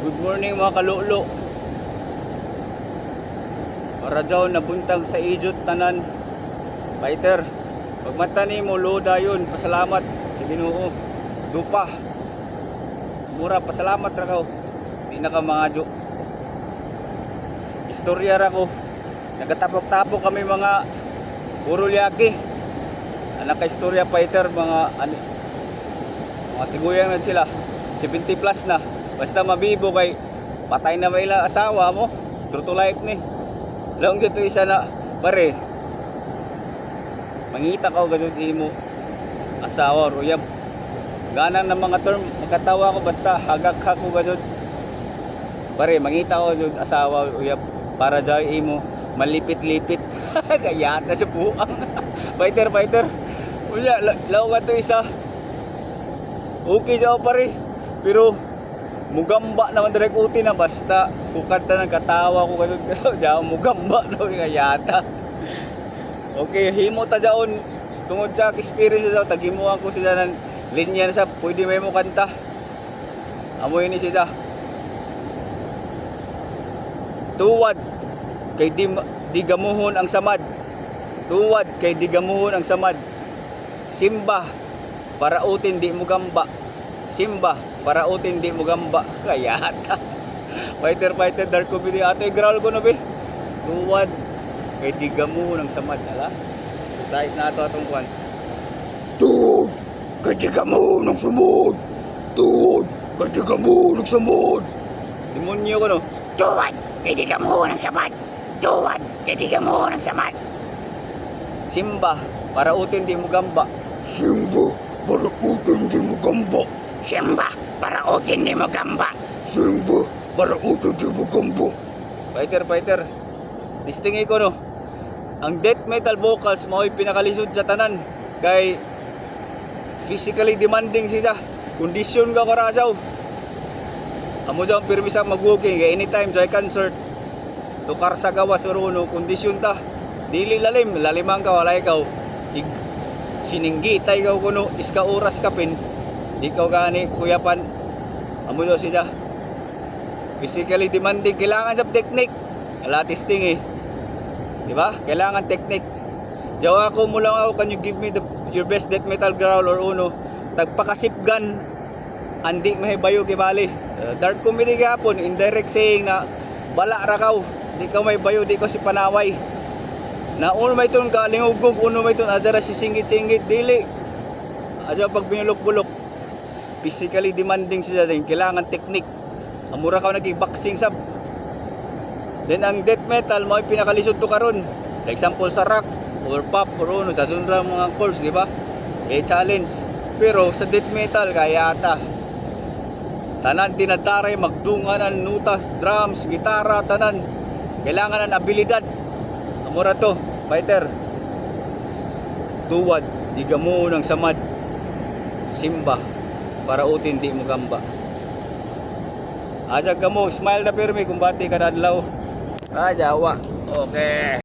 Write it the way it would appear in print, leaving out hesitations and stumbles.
Good morning mga kalulo. Radyaw nabuntag sa ijot tanan. Fighter, pagmata ni mo loda yun, pasalamat sa Ginoo. Dupa. Mura pasalamat ra kaw. Di na ka mga jo. Istorya ra ko. Nagatapok-tapok kami mga burulyaki. Anak ka istorya fighter mga tiguyang na sila. 70 plus na. Basta mabibo kay patay na ba ila asawa mo. True to life ni. Lang dito isa na pare. Mangita ka gud imo asawa ruyab. Ganang na mga term magkatawa ko basta hagak ko gud. Pare mangita ko gud asawa ruyab para jay imo malipit-lipit. Kaya na sa buang. Fighter. Unya law to isa. Okay jaw pare. Pero mugamba naman direk uti na basta kukat na katawa ko kadto jaw mugamba no kayata. Okay, himo ta jaon tungod sa experience jaw tagimuan ko sila ng linya sa pwede may mo kanta. Amoy ni siya. Tuwad kay di gamuhon ang samad. Tuwad kay di gamuhon ang samad. Simba para utin di mo gamba. Simba para utin di mo gamba. Kayata. Fighter dark comedy ate growl ko no be. Tuwad kay di gamuhon ang samad ala. So size na ato atong kwan. Tuwad kay di gamuhon ang samad. Tuwad kay di gamuhon ang samad. Demonyo ko no. Tuwad kay di gamuhon ang samad. Tuwad kay di gamuhon ang samad. Simba para utin di mo gamba. Simba para utin di mo gamba. Simba para utin di mo gamba. Simba para utin di mo gamba. Fighter. Distingi ko no. Ang death metal vocals mao'y pinakalisod sa tanan. Kay physically demanding siya. Kondisyon ka karajaw. Amo jaw pirmisa mag-walking kay anytime sa concert. Tukar sa gawas uruno kondisyon ta. Dili lalimang ka walay ka. Sininggi tay ka kuno iska oras kapin. Di ka gani kuyapan. Amo jaw siya. Physically demanding kailangan sa technique. Alatisting eh. Di ba? Kailangan technique. Jawa ako mo lang ako, can you give me your best death metal growl or uno? Tagpakasipgan andi mahibayo kibali. Dark comedy gapon indirect saying na bala ra kaw. Di ka may bayo, di ko si panaway. Na uno may ton kalingugog, uno may ton adara si singit-singit dili. Adya pag binulok-bulok. Physically demanding siya din. Kailangan technique. Amura ka nag-boxing sab. Then ang death metal mo ay pinakalisod to karon. Like example sa rock or pop or uno sa sunra mga chords, di ba? Challenge. Pero sa death metal kaya ata tanan tinadaray magdunganan nutas, drums, gitara tanan. Kailangan ng abilidad. Amura to, fighter. Tuwad, di gamo ng samad. Simba para utin di mo gamba. Aja gamo, smile na pirmi kung bati ka na adlaw. Jawa. Okay.